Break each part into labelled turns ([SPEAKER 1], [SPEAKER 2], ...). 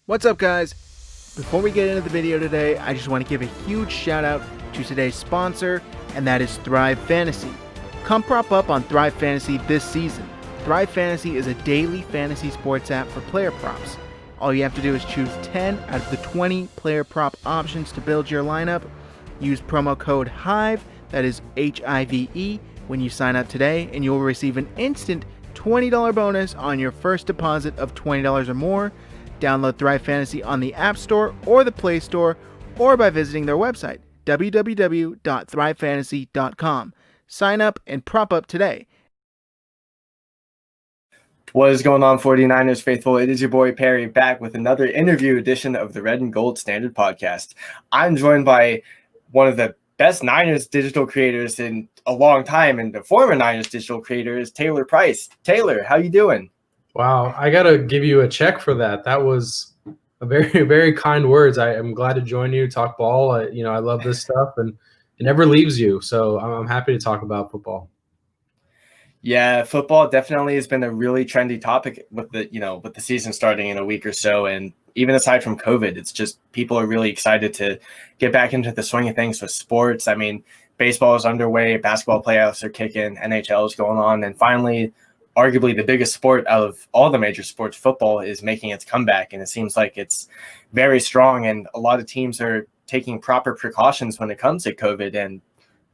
[SPEAKER 1] What's up, guys? Before we get into the video today, I just want to give a huge shout out to today's sponsor, and that is Thrive Fantasy. Come prop up on Thrive Fantasy this season. Thrive Fantasy is a daily fantasy sports app for player props. All you have to do is choose 10 out of the 20 player prop options to build your lineup. Use promo code HIVE, that is HIVE, when you sign up today, and you will receive an instant $20 bonus on your first deposit of $20 or more. Download Thrive Fantasy on the App Store or the Play Store, or by visiting their website, www.thrivefantasy.com. Sign up and prop up today.
[SPEAKER 2] What is going on, 49ers faithful? It is your boy Perry back with another interview edition of the Red and Gold Standard Podcast. I'm joined by one of the best Niners digital creators in a long time, and the former Niners digital creator is Taylor Price. Taylor, how you doing?
[SPEAKER 3] Wow, I gotta give you a check for that. That was a very, very kind words. I am glad to join you, talk ball. I love this stuff, and it never leaves you. So I'm happy to talk about football.
[SPEAKER 2] Yeah, football definitely has been a really trendy topic with the season starting in a week or so, and even aside from COVID, it's just people are really excited to get back into the swing of things with sports. I mean, baseball is underway, basketball playoffs are kicking, NHL is going on, and finally, arguably the biggest sport out of all the major sports, football, is making its comeback, and it seems like it's very strong, and a lot of teams are taking proper precautions when it comes to COVID, and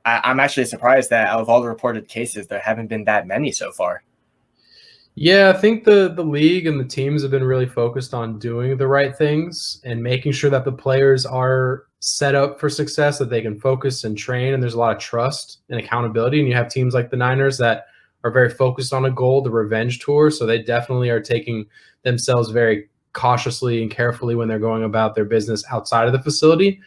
[SPEAKER 2] I'm actually surprised that out of all the reported cases, there haven't been that many so far.
[SPEAKER 3] Yeah, I think the league and the teams have been really focused on doing the right things and making sure that the players are set up for success, that they can focus and train, and there's a lot of trust and accountability, and you have teams like the Niners that are very focused on a goal, the revenge tour. So they definitely are taking themselves very cautiously and carefully when they're going about their business outside of the facility.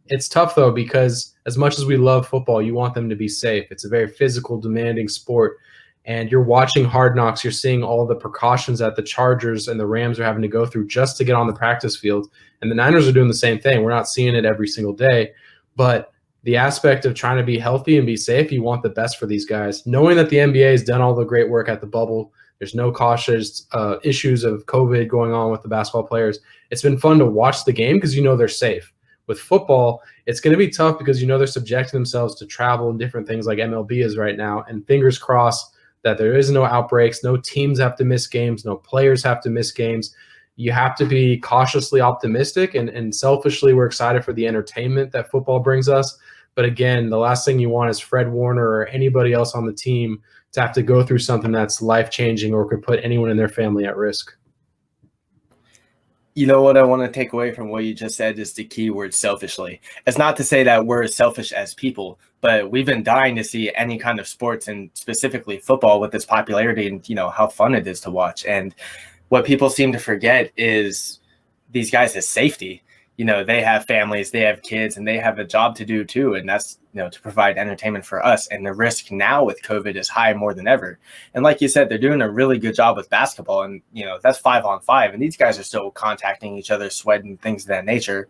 [SPEAKER 3] It's tough, though, because as much as we love football, you want them to be safe. It's a very physical, demanding sport. And you're watching Hard Knocks. You're seeing all the precautions that the Chargers and the Rams are having to go through just to get on the practice field. And the Niners are doing the same thing. We're not seeing it every single day. But the aspect of trying to be healthy and be safe, you want the best for these guys. Knowing that the NBA has done all the great work at the bubble, there's no cautious issues of COVID going on with the basketball players. It's been fun to watch the game because they're safe. With football, it's going to be tough because they're subjecting themselves to travel and different things like MLB is right now. And fingers crossed that there is no outbreaks, no teams have to miss games, no players have to miss games. You have to be cautiously optimistic, and selfishly, we're excited for the entertainment that football brings us. But again, the last thing you want is Fred Warner or anybody else on the team to have to go through something that's life-changing or could put anyone in their family at risk.
[SPEAKER 2] You know what I want to take away from what you just said is the key word selfishly. It's not to say that we're selfish as people, but we've been dying to see any kind of sports, and specifically football, with its popularity and how fun it is to watch. And what people seem to forget is these guys' safety. They have families, they have kids, and they have a job to do too. And that's, to provide entertainment for us. And the risk now with COVID is high more than ever. And like you said, they're doing a really good job with basketball. And, that's 5-on-5. And these guys are still contacting each other, sweating, things of that nature.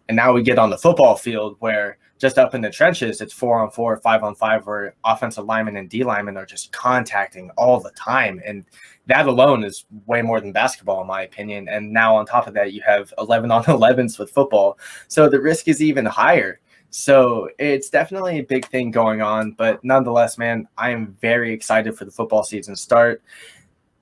[SPEAKER 2] And now we get on the football field where just up in the trenches, it's 4-on-4, 5-on-5, where offensive linemen and D linemen are just contacting all the time. And that alone is way more than basketball, in my opinion. And now on top of that, you have 11-on-11s with football. So the risk is even higher. So it's definitely a big thing going on. But nonetheless, man, I am very excited for the football season start.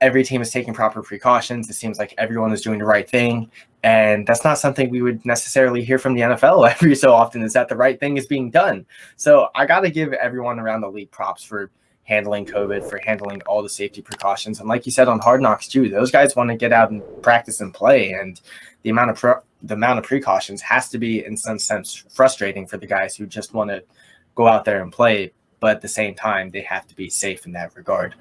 [SPEAKER 2] Every team is taking proper precautions. It seems like everyone is doing the right thing. And that's not something we would necessarily hear from the NFL every so often, is that the right thing is being done. So I got to give everyone around the league props for handling COVID, for handling all the safety precautions. And like you said on Hard Knocks too, those guys want to get out and practice and play. And the amount of precautions has to be, in some sense, frustrating for the guys who just want to go out there and play. But at the same time, they have to be safe in that regard.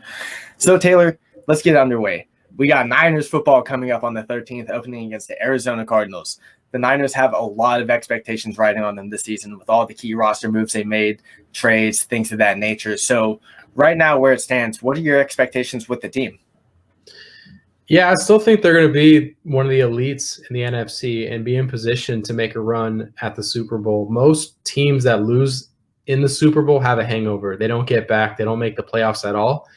[SPEAKER 2] So Taylor, let's get underway. We got Niners football coming up on the 13th, opening against the Arizona Cardinals. The Niners have a lot of expectations riding on them this season with all the key roster moves they made, trades, things of that nature. So right now, where it stands, what are your expectations with the team?
[SPEAKER 3] Yeah, I still think they're going to be one of the elites in the NFC and be in position to make a run at the Super Bowl. Most teams that lose in the Super Bowl have a hangover. They don't get back. They don't make the playoffs at all.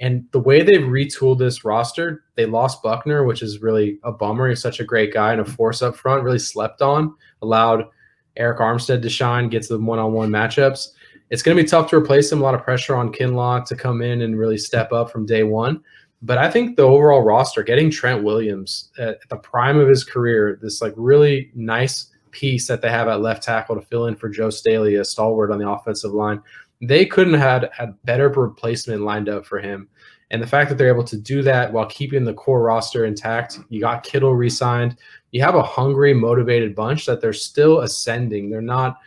[SPEAKER 3] And the way they've retooled this roster, they lost Buckner, which is really a bummer. He's such a great guy and a force up front, really slept on, allowed Eric Armstead to shine, gets the one-on-one matchups. It's going to be tough to replace him. A lot of pressure on Kinlaw to come in and really step up from day one. But I think the overall roster, getting Trent Williams at the prime of his career, this like really nice piece that they have at left tackle to fill in for Joe Staley, a stalwart on the offensive line, they couldn't have had better replacement lined up for him. And the fact that they're able to do that while keeping the core roster intact, you got Kittle re-signed, you have a hungry, motivated bunch that they're still ascending. They're not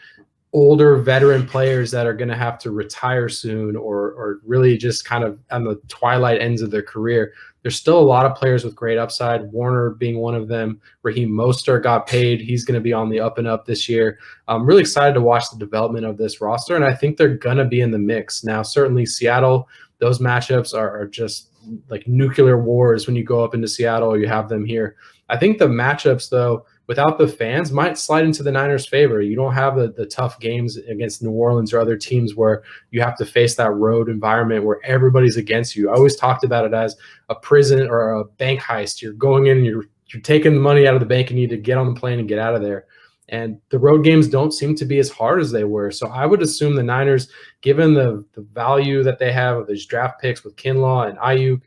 [SPEAKER 3] older veteran players that are going to have to retire soon or really just kind of on the twilight ends of their career. There's still a lot of players with great upside, Warner being one of them. Raheem Mostert got paid. He's going to be on the up and up this year. I'm really excited to watch the development of this roster, and I think they're going to be in the mix. Now, certainly Seattle, those matchups are just like nuclear wars when you go up into Seattle or you have them here. I think the matchups, though, without the fans, might slide into the Niners' favor. You don't have the tough games against New Orleans or other teams where you have to face that road environment where everybody's against you. I always talked about it as a prison or a bank heist. You're going in, you're taking the money out of the bank and you need to get on the plane and get out of there. And the road games don't seem to be as hard as they were. So I would assume the Niners, given the value that they have of these draft picks with Kinlaw and Ayuk,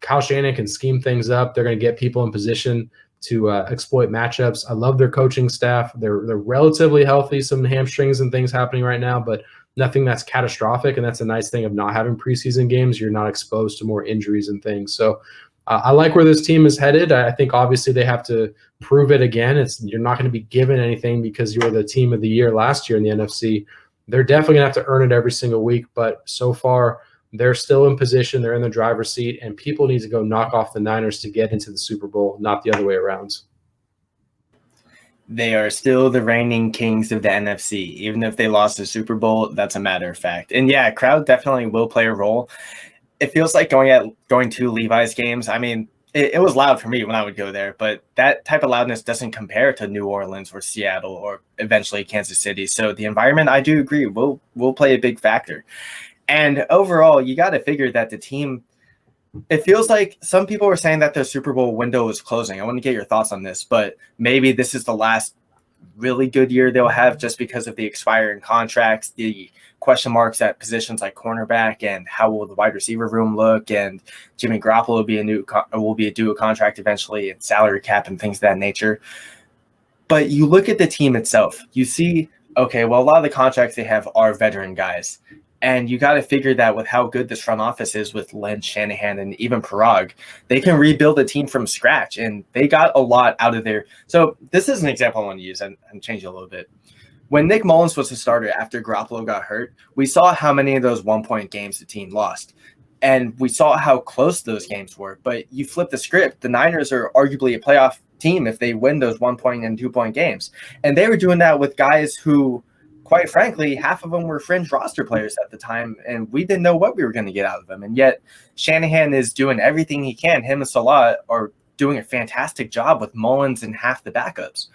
[SPEAKER 3] Kyle Shanahan can scheme things up. They're going to get people in position to exploit matchups. I love their coaching staff. They're relatively healthy, some hamstrings and things happening right now, but nothing that's catastrophic. And that's a nice thing of not having preseason games. You're not exposed to more injuries and things. So I like where this team is headed. I think obviously they have to prove it again. You're not going to be given anything because you were the team of the year last year in the NFC. They're definitely going to have to earn it every single week, but so far they're still in position. They're in the driver's seat, and people need to go knock off the Niners to get into the Super Bowl, not the other way around.
[SPEAKER 2] They are still the reigning kings of the NFC. Even if they lost the Super Bowl, that's a matter of fact. And yeah, crowd definitely will play a role. It feels like going to Levi's games. I mean, it was loud for me when I would go there, but that type of loudness doesn't compare to New Orleans or Seattle or eventually Kansas City. So the environment, I do agree, will play a big factor. And overall, you got to figure that the team, it feels like some people were saying that the Super Bowl window is closing. I want to get your thoughts on this, but maybe this is the last really good year they'll have just because of the expiring contracts, the question marks at positions like cornerback, and how will the wide receiver room look, and Jimmy Garoppolo will be due a contract eventually, and salary cap and things of that nature. But you look at the team itself, you see, okay, well, a lot of the contracts they have are veteran guys. And you got to figure that with how good this front office is with Lynch, Shanahan, and even Parag, they can rebuild a team from scratch. And they got a lot out of there. So this is an example I want to use and change it a little bit. When Nick Mullins was the starter after Garoppolo got hurt, we saw how many of those 1-point games the team lost. And we saw how close those games were. But you flip the script, the Niners are arguably a playoff team if they win those 1-point and 2-point games. And they were doing that with guys who, quite frankly, half of them were fringe roster players at the time, and we didn't know what we were going to get out of them. And yet Shanahan is doing everything he can. Him and Salah are doing a fantastic job with Mullins and half the backups.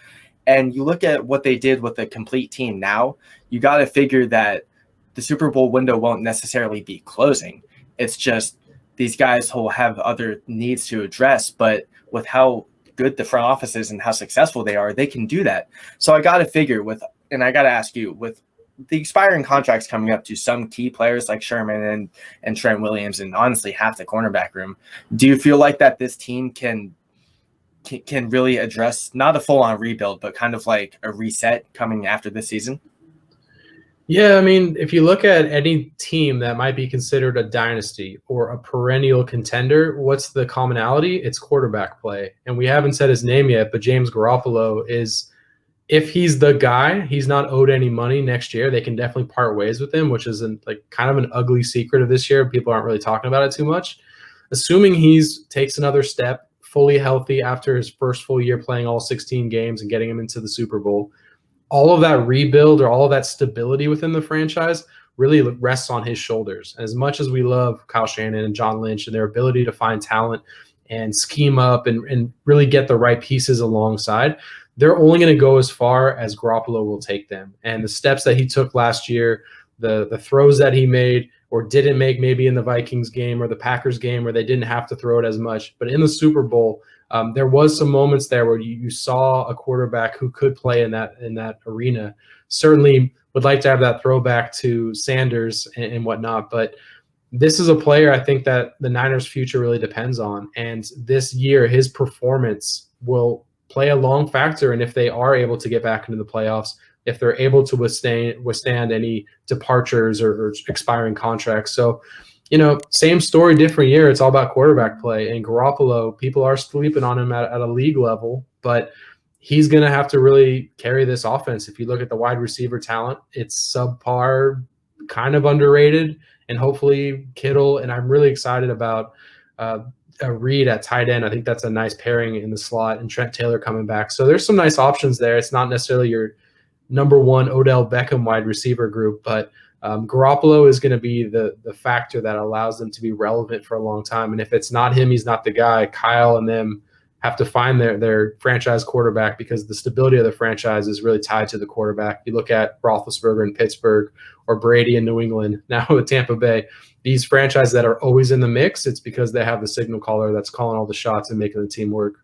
[SPEAKER 2] And you look at what they did with a complete team now, you got to figure that the Super Bowl window won't necessarily be closing. It's just these guys will have other needs to address, but with how good the front office is and how successful they are, they can do that. So I got to figure and I got to ask you, with the expiring contracts coming up to some key players like Sherman and Trent Williams, and honestly half the cornerback room, do you feel like that this team can really address not a full-on rebuild, but kind of like a reset coming after this season?
[SPEAKER 3] Yeah, I mean, if you look at any team that might be considered a dynasty or a perennial contender, what's the commonality? It's quarterback play. And we haven't said his name yet, but James Garoppolo is – if he's the guy, he's not owed any money next year. They can definitely part ways with him, which is kind of an ugly secret of this year. People aren't really talking about it too much. Assuming takes another step, fully healthy after his first full year playing all 16 games and getting him into the Super Bowl, all of that rebuild or all of that stability within the franchise really rests on his shoulders. As much as we love Kyle Shanahan and John Lynch and their ability to find talent and scheme up and really get the right pieces alongside, they're only going to go as far as Garoppolo will take them. And the steps that he took last year, the throws that he made or didn't make, maybe in the Vikings game or the Packers game where they didn't have to throw it as much. But in the Super Bowl, there was some moments there where you saw a quarterback who could play in that arena. Certainly would like to have that throwback to Sanders and whatnot, but this is a player I think that the Niners' future really depends on. And this year, his performance will play a long factor in if they are able to get back into the playoffs, if they're able to withstand any departures or expiring contracts. So, same story, different year. It's all about quarterback play. And Garoppolo, people are sleeping on him at a league level, but he's going to have to really carry this offense. If you look at the wide receiver talent, it's subpar, kind of underrated, and hopefully Kittle. And I'm really excited about Reed at tight end. I think that's a nice pairing in the slot, and Trent Taylor coming back. So there's some nice options there. It's not necessarily your number one Odell Beckham wide receiver group, but Garoppolo is going to be the factor that allows them to be relevant for a long time. And if it's not him, he's not the guy. Kyle and them have to find their franchise quarterback, because the stability of the franchise is really tied to the quarterback. You look at Roethlisberger in Pittsburgh or Brady in New England, now with Tampa Bay. These franchises that are always in the mix, it's because they have the signal caller that's calling all the shots and making the team work.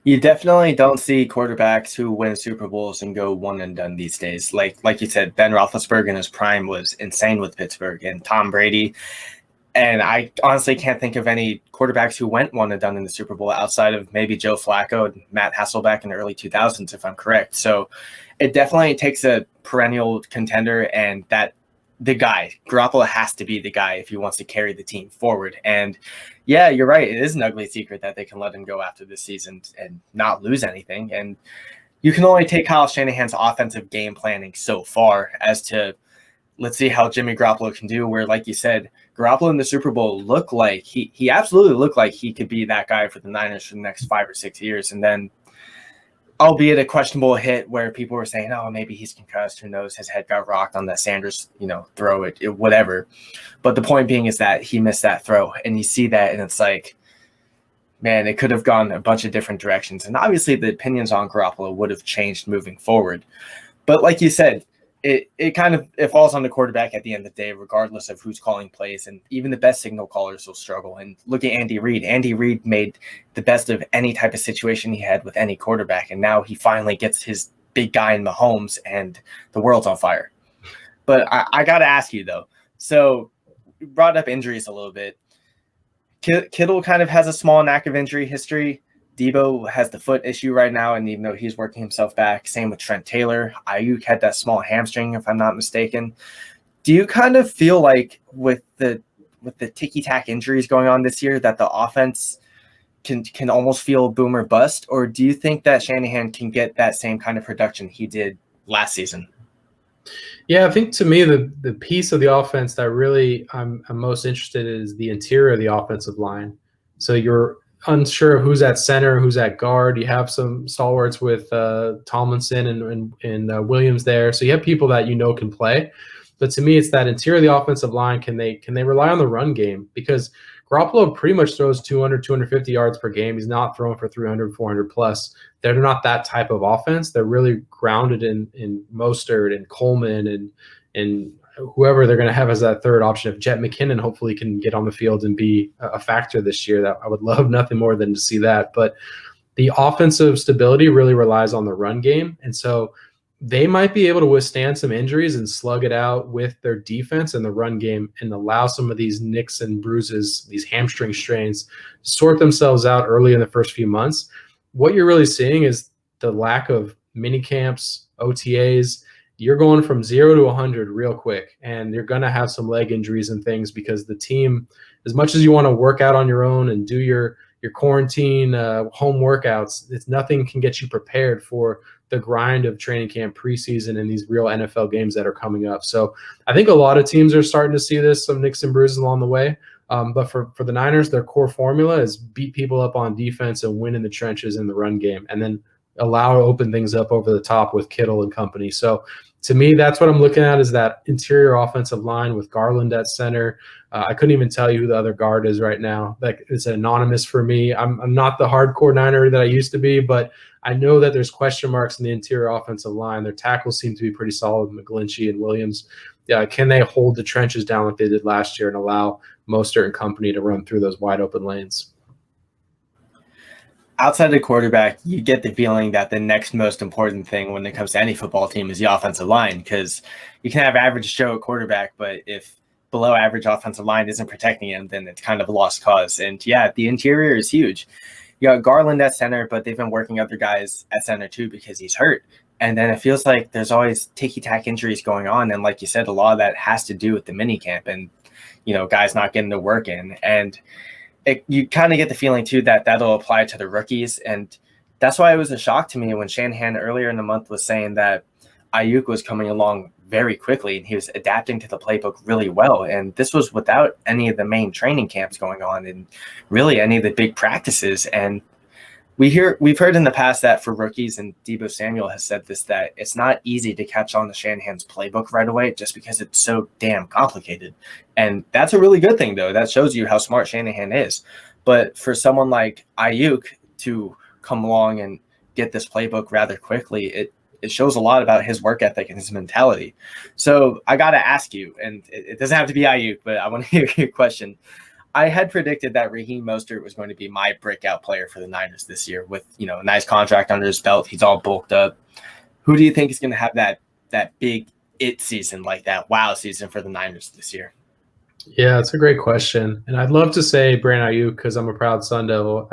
[SPEAKER 2] You definitely don't see quarterbacks who win Super Bowls and go one and done these days. Like you said, Ben Roethlisberger in his prime was insane with Pittsburgh, and Tom Brady. And I honestly can't think of any quarterbacks who went one and done in the Super Bowl outside of maybe Joe Flacco and Matt Hasselbeck in the early 2000s, if I'm correct. So it definitely takes a perennial contender, and that the guy, Garoppolo, has to be the guy if he wants to carry the team forward. And yeah, you're right. It is an ugly secret that they can let him go after this season and not lose anything. And you can only take Kyle Shanahan's offensive game planning so far as to, let's see how Jimmy Garoppolo can do, where, like you said, Garoppolo in the Super Bowl looked like he absolutely looked like he could be that guy for the Niners for the next 5 or 6 years. And then, albeit a questionable hit where people were saying, oh, maybe he's concussed, who knows, his head got rocked on that Sanders, throw, it whatever. But the point being is that he missed that throw, and you see that, and it's like, man, it could have gone a bunch of different directions. And obviously the opinions on Garoppolo would have changed moving forward. But like you said, it falls on the quarterback at the end of the day, regardless of who's calling plays. And even the best signal callers will struggle. And look at Andy Reid. Andy Reid made the best of any type of situation he had with any quarterback. And now he finally gets his big guy in Mahomes, and the world's on fire. But I got to ask you, though. So you brought up injuries a little bit. Kittle kind of has a small knack of injury history. Debo has the foot issue right now, and even though he's working himself back, same with Trent Taylor. Ayuk had that small hamstring, if I'm not mistaken. Do you kind of feel like with the ticky-tack injuries going on this year that the offense can almost feel boom or bust, or do you think that Shanahan can get that same kind of production he did last season?
[SPEAKER 3] Yeah, I think to me the piece of the offense that really I'm most interested in is the interior of the offensive line. So you're unsure of who's at center, who's at guard. You have some stalwarts with Tomlinson and Williams there. So you have people that can play. But to me, it's that interior of the offensive line. Can they rely on the run game? Because Garoppolo pretty much throws 200, 250 yards per game. He's not throwing for 300, 400 plus. They're not that type of offense. They're really grounded in Mostert and Coleman and whoever they're going to have as that third option. If Jet McKinnon hopefully can get on the field and be a factor this year, that I would love nothing more than to see that. But the offensive stability really relies on the run game. And so they might be able to withstand some injuries and slug it out with their defense and the run game and allow some of these nicks and bruises, these hamstring strains, sort themselves out early in the first few months. What you're really seeing is the lack of mini camps, OTAs. You're going from 0 to 100 real quick, and you're going to have some leg injuries and things because the team, as much as you want to work out on your own and do your quarantine home workouts, nothing can get you prepared for the grind of training camp, preseason, and these real NFL games that are coming up. So I think a lot of teams are starting to see this, some nicks and bruises along the way. But for the Niners, their core formula is beat people up on defense and win in the trenches in the run game, and then allow to open things up over the top with Kittle and company. So to me, that's what I'm looking at, is that interior offensive line with Garland at center, I couldn't even tell you who the other guard is right now. Like, it's anonymous for me. I'm not the hardcore Niner that I used to be, but I know that there's question marks in the interior offensive line. Their tackles seem to be pretty solid, McGlinchey and Williams. Yeah, can they hold the trenches down like they did last year and allow Mostert and company to run through those wide open lanes?
[SPEAKER 2] Outside the quarterback, you get the feeling that the next most important thing when it comes to any football team is the offensive line, because you can have average Joe at quarterback, but if below average offensive line isn't protecting him, then it's kind of a lost cause. And yeah, the interior is huge. You got Garland at center, but they've been working other guys at center too because he's hurt. And then it feels like there's always ticky-tack injuries going on. And like you said, a lot of that has to do with the mini camp and, guys not getting the work in. And you kind of get the feeling too that that'll apply to the rookies. And that's why it was a shock to me when Shanahan earlier in the month was saying that Ayuk was coming along very quickly and he was adapting to the playbook really well. And this was without any of the main training camps going on and really any of the big practices. And we've heard in the past that for rookies, and Deebo Samuel has said this, that it's not easy to catch on to Shanahan's playbook right away just because it's so damn complicated. And that's a really good thing, though. That shows you how smart Shanahan is. But for someone like Ayuk to come along and get this playbook rather quickly, it shows a lot about his work ethic and his mentality. So I got to ask you, and it doesn't have to be Ayuk, but I want to hear your question. I had predicted that Raheem Mostert was going to be my breakout player for the Niners this year with, a nice contract under his belt. He's all bulked up. Who do you think is going to have that big it season, like that wow season for the Niners this year?
[SPEAKER 3] Yeah, it's a great question. And I'd love to say Brandon Ayuk because I'm a proud Sun Devil.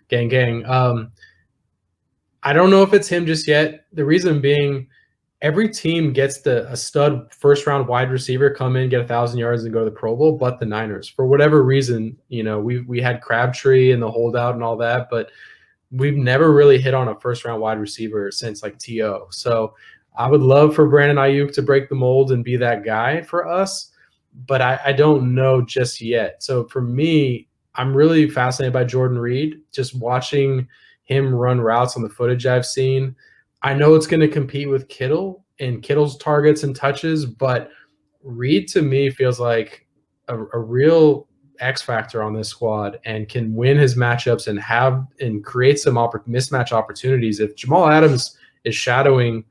[SPEAKER 3] Gang, gang. I don't know if it's him just yet. The reason being, every team gets a stud first-round wide receiver come in, get 1,000 yards, and go to the Pro Bowl, but the Niners. For whatever reason, we had Crabtree and the holdout and all that, but we've never really hit on a first-round wide receiver since like T.O. So I would love for Brandon Ayuk to break the mold and be that guy for us, but I don't know just yet. So for me, I'm really fascinated by Jordan Reed, just watching him run routes on the footage I've seen. I know it's going to compete with Kittle and Kittle's targets and touches, but Reed to me feels like a real X factor on this squad and can win his matchups and create some mismatch opportunities. If Jamal Adams is shadowing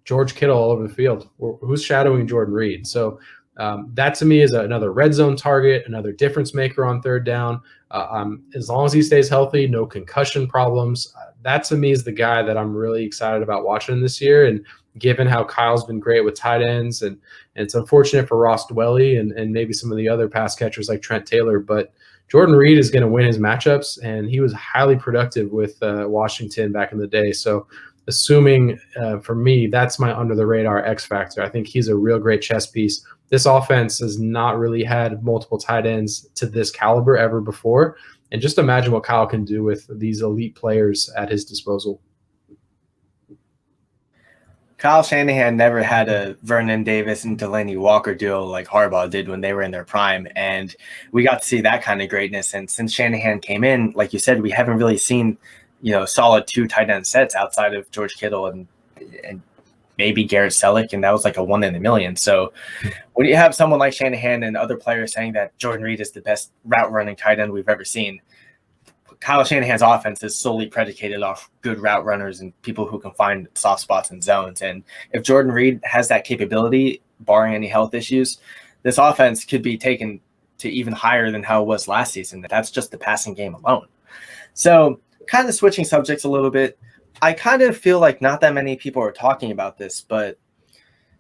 [SPEAKER 3] George Kittle all over the field, who's shadowing Jordan Reed? So that to me is another red zone target, another difference maker on third down. As long as he stays healthy, no concussion problems. That to me is the guy that I'm really excited about watching this year. And given how Kyle's been great with tight ends, and it's unfortunate for Ross Dwelly and maybe some of the other pass catchers like Trent Taylor, but Jordan Reed is going to win his matchups, and he was highly productive with Washington back in the day. So assuming for me, that's my under the radar X factor. I think he's a real great chess piece. This offense has not really had multiple tight ends to this caliber ever before. And just imagine what Kyle can do with these elite players at his disposal.
[SPEAKER 2] Kyle Shanahan never had a Vernon Davis and Delaney Walker duo like Harbaugh did when they were in their prime. And we got to see that kind of greatness. And since Shanahan came in, like you said, we haven't really seen, solid two tight end sets outside of George Kittle and maybe Garrett Selleck, and that was like a 1 in a million. So when you have someone like Shanahan and other players saying that Jordan Reed is the best route running tight end we've ever seen, Kyle Shanahan's offense is solely predicated off good route runners and people who can find soft spots and zones. And if Jordan Reed has that capability, barring any health issues, this offense could be taken to even higher than how it was last season. That's just the passing game alone. So kind of switching subjects a little bit, I kind of feel like not that many people are talking about this, but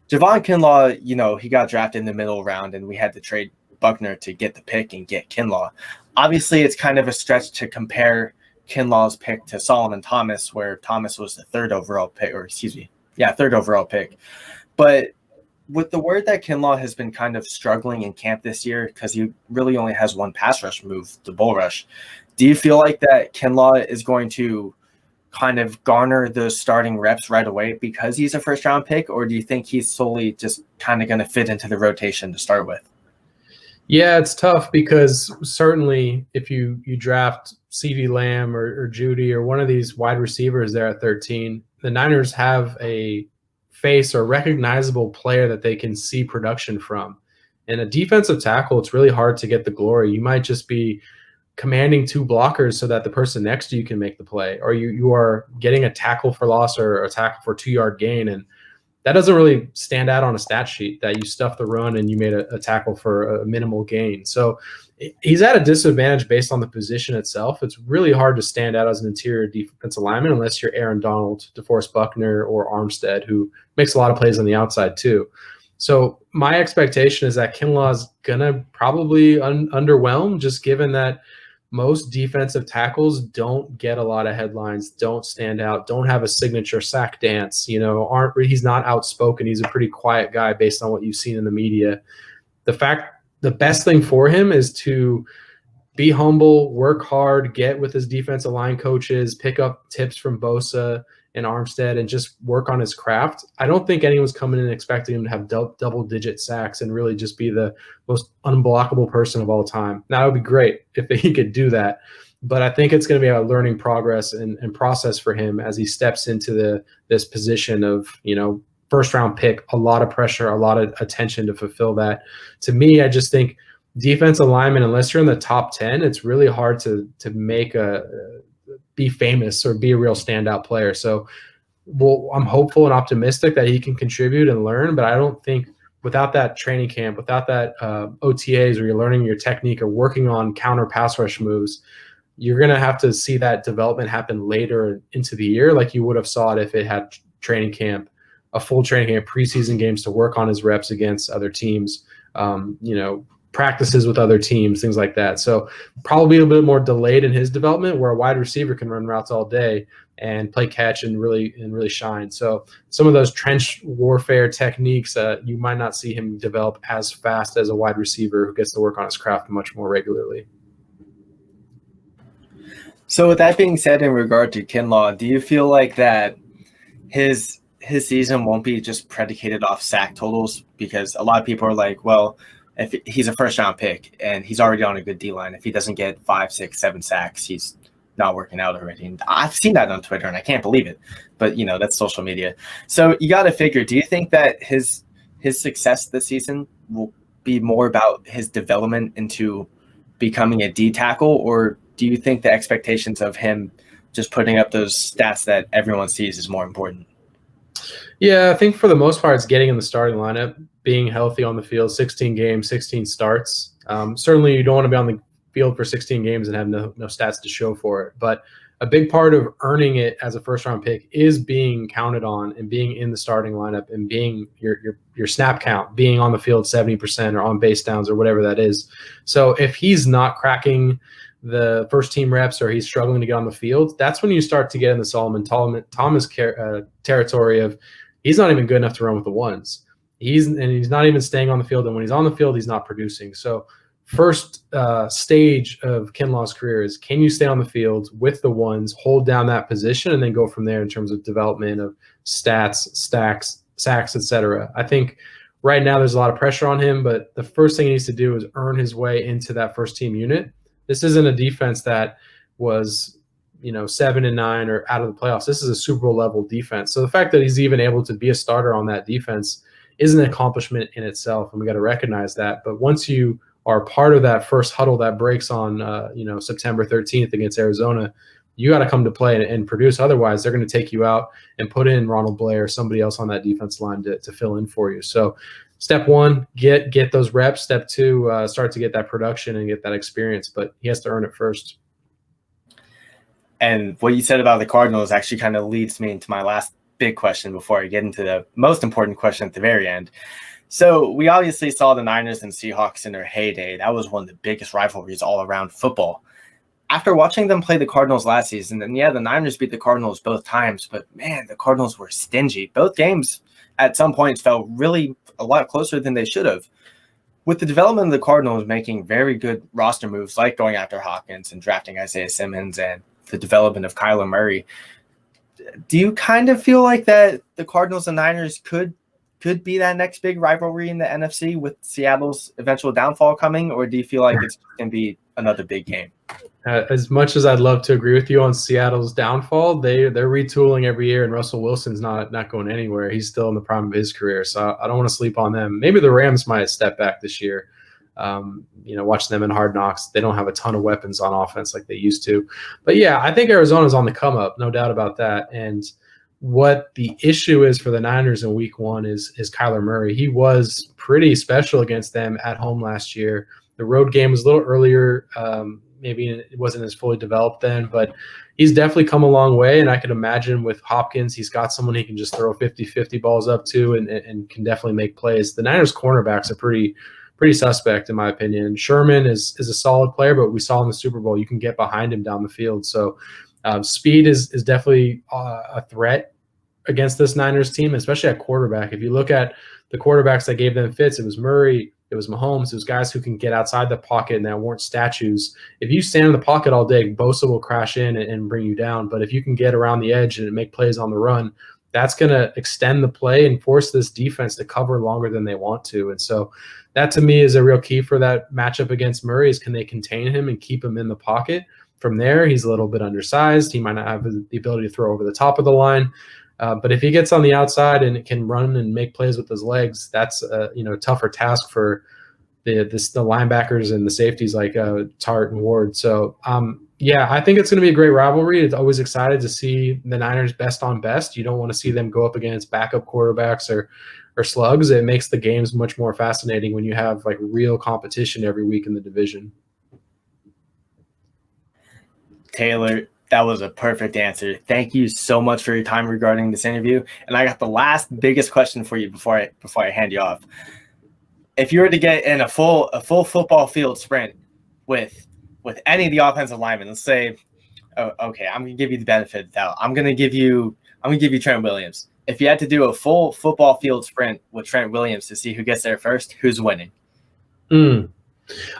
[SPEAKER 2] Javon Kinlaw, he got drafted in the middle round and we had to trade Buckner to get the pick and get Kinlaw. Obviously, it's kind of a stretch to compare Kinlaw's pick to Solomon Thomas, where Thomas was the third overall pick. But with the word that Kinlaw has been kind of struggling in camp this year because he really only has one pass rush move, the bull rush, do you feel like that Kinlaw is going to kind of garner those starting reps right away because he's a first-round pick, or do you think he's solely just kind of going to fit into the rotation to start with?
[SPEAKER 3] Yeah, it's tough because certainly if you draft CeeDee Lamb or Judy or one of these wide receivers there at 13, the Niners have a face or recognizable player that they can see production from. And a defensive tackle, it's really hard to get the glory. You might just be commanding 2 blockers so that the person next to you can make the play, or you are getting a tackle for loss or a tackle for 2-yard gain. And that doesn't really stand out on a stat sheet that you stuffed the run and you made a tackle for a minimal gain. So he's at a disadvantage based on the position itself. It's really hard to stand out as an interior defensive lineman unless you're Aaron Donald, DeForest Buckner, or Armstead, who makes a lot of plays on the outside too. So my expectation is that Kinlaw's going to probably underwhelm, just given that most defensive tackles don't get a lot of headlines, don't stand out, don't have a signature sack dance, he's not outspoken. He's a pretty quiet guy based on what you've seen in the media. The best thing for him is to be humble, work hard, get with his defensive line coaches, pick up tips from Bosa and Armstead, and just work on his craft. I don't think anyone's coming in expecting him to have double-digit sacks and really just be the most unblockable person of all time. Now, it would be great if he could do that, but I think it's going to be a learning progress and process for him as he steps into this position of, first-round pick, a lot of pressure, a lot of attention to fulfill that. To me, I just think defensive lineman, unless you're in the top 10, it's really hard to make be famous or be a real standout player. So I'm hopeful and optimistic that he can contribute and learn, but I don't think without that training camp, without that OTAs where you're learning your technique or working on counter pass rush moves, you're going to have to see that development happen later into the year like you would have saw it if it had training camp, a full training camp, preseason games to work on his reps against other teams, practices with other teams, things like that. So probably a bit more delayed in his development, where a wide receiver can run routes all day and play catch and really shine. So some of those trench warfare techniques, you might not see him develop as fast as a wide receiver who gets to work on his craft much more regularly.
[SPEAKER 2] So with that being said, in regard to Kinlaw, do you feel like that his season won't be just predicated off sack totals? Because a lot of people are like, well, if he's a first-round pick and he's already on a good D-line, if he doesn't get 5, 6, 7 sacks, he's not working out already. And I've seen that on Twitter, and I can't believe it. But, that's social media. So you got to figure, do you think that his success this season will be more about his development into becoming a D tackle, or do you think the expectations of him just putting up those stats that everyone sees is more important?
[SPEAKER 3] Yeah, I think for the most part, it's getting in the starting lineup, being healthy on the field, 16 games, 16 starts. Certainly, you don't want to be on the field for 16 games and have no stats to show for it. But a big part of earning it as a first-round pick is being counted on and being in the starting lineup and being your snap count, being on the field 70% or on base downs or whatever that is. So if he's not cracking the first team reps or he's struggling to get on the field, that's when you start to get in the Solomon Thomas territory of he's not even good enough to run with the ones. He's not even staying on the field, and when he's on the field, he's not producing. So first stage of Kinlaw's career is, can you stay on the field with the ones, hold down that position, and then go from there in terms of development of stats, stacks, sacks, etc. I think right now there's a lot of pressure on him, but the first thing he needs to do is earn his way into that first team unit. This isn't a defense that was 7-9 or out of the playoffs. This is a Super Bowl level defense. So the fact that he's even able to be a starter on that defense is an accomplishment in itself, and we got to recognize that. But once you are part of that first huddle that breaks on September 13th against Arizona, you got to come to play and produce. Otherwise, they're going to take you out and put in Ronald Blair or somebody else on that defense line to fill in for you. So step one, get those reps. Step two, start to get that production and get that experience, but he has to earn it first.
[SPEAKER 2] And what you said about the Cardinals actually kind of leads me into my last big question before I get into the most important question at the very end. So we obviously saw the Niners and Seahawks in their heyday. That was one of the biggest rivalries all around football. After watching them play the Cardinals last season, and yeah, the Niners beat the Cardinals both times, but man, the Cardinals were stingy. Both games at some points felt really a lot closer than they should have. With the development of the Cardinals making very good roster moves, like going after Hopkins and drafting Isaiah Simmons and the development of Kyler Murray, do you kind of feel like that the Cardinals and Niners could be that next big rivalry in the NFC with Seattle's eventual downfall coming, or do you feel like it's going to be another big game.
[SPEAKER 3] As much as I'd love to agree with you on Seattle's downfall, they're retooling every year, and Russell Wilson's not going anywhere. He's still in the prime of his career, so I don't want to sleep on them. Maybe the Rams might step back this year. Watch them in Hard Knocks. They don't have a ton of weapons on offense like they used to. But yeah, I think Arizona's on the come up, no doubt about that. And what the issue is for the Niners in week 1 is Kyler Murray. He was pretty special against them at home last year. The road game was a little earlier. Maybe it wasn't as fully developed then, but he's definitely come a long way. And I could imagine with Hopkins, he's got someone he can just throw 50-50 balls up to and can definitely make plays. The Niners cornerbacks are pretty suspect in my opinion. Sherman is a solid player, but we saw in the Super Bowl, you can get behind him down the field. So speed is definitely a threat against this Niners team, especially at quarterback. If you look at the quarterbacks that gave them fits, it was Murray, it was Mahomes, it was guys who can get outside the pocket and that weren't statues. If you stand in the pocket all day, Bosa will crash in and bring you down. But if you can get around the edge and make plays on the run, that's going to extend the play and force this defense to cover longer than they want to. And so that to me is a real key for that matchup against Murray is can they contain him and keep him in the pocket? From there, he's a little bit undersized. He might not have the ability to throw over the top of the line. But if he gets on the outside and can run and make plays with his legs, that's a tougher task for the linebackers and the safeties like Tart and Ward. So yeah, I think it's going to be a great rivalry. It's always excited to see the Niners best on best. You don't want to see them go up against backup quarterbacks or slugs. It makes the games much more fascinating when you have like real competition every week in the division.
[SPEAKER 2] Taylor, that was a perfect answer. Thank you so much for your time regarding this interview. And I got the last biggest question for you before I hand you off. If you were to get in a full football field sprint with any of the offensive linemen, let's say, okay, I'm gonna give you the benefit of the doubt. I'm gonna give you Trent Williams. If you had to do a full football field sprint with Trent Williams to see who gets there first, who's winning?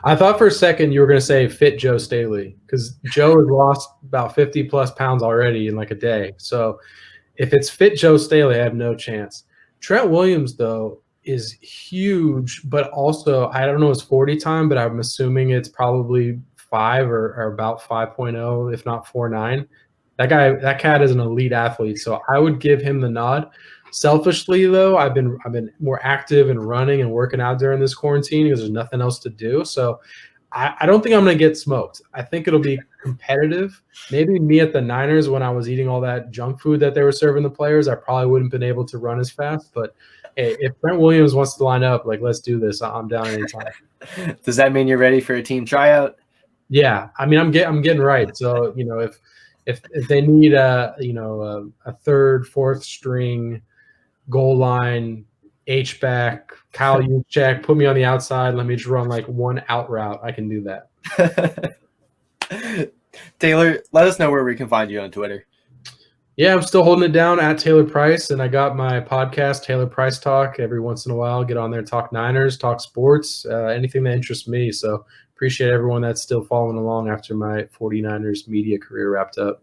[SPEAKER 3] I thought for a second you were going to say fit Joe Staley because Joe has lost about 50 plus pounds already in like a day. So if it's fit Joe Staley, I have no chance. Trent Williams, though, is huge, but also I don't know his 40 time, but I'm assuming it's probably 5 or about 5.0, if not 4.9. That cat is an elite athlete, so I would give him the nod. Selfishly, though, I've been more active and running and working out during this quarantine because there's nothing else to do. So I don't think I'm going to get smoked. I think it'll be competitive. Maybe me at the Niners when I was eating all that junk food that they were serving the players, I probably wouldn't have been able to run as fast. But hey, if Trent Williams wants to line up, like let's do this. I'm down anytime.
[SPEAKER 2] Does that mean you're ready for a team tryout?
[SPEAKER 3] Yeah, I mean I'm getting right. So if they need a third, fourth string goal line, H-back, Kyle Juszczyk, put me on the outside. Let me just run like one out route. I can do that.
[SPEAKER 2] Taylor, let us know where we can find you on Twitter.
[SPEAKER 3] Yeah, I'm still holding it down at Taylor Price, and I got my podcast, Taylor Price Talk. Every once in a while, get on there, talk Niners, talk sports, anything that interests me. So appreciate everyone that's still following along after my 49ers media career wrapped up.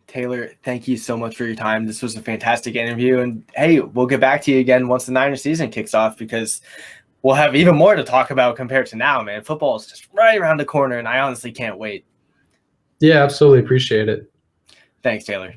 [SPEAKER 2] Taylor, thank you so much for your time. This was a fantastic interview. And, hey, we'll get back to you again once the Niners season kicks off because we'll have even more to talk about compared to now, man. Football is just right around the corner, and I honestly can't wait.
[SPEAKER 3] Yeah, absolutely. Appreciate it.
[SPEAKER 2] Thanks, Taylor.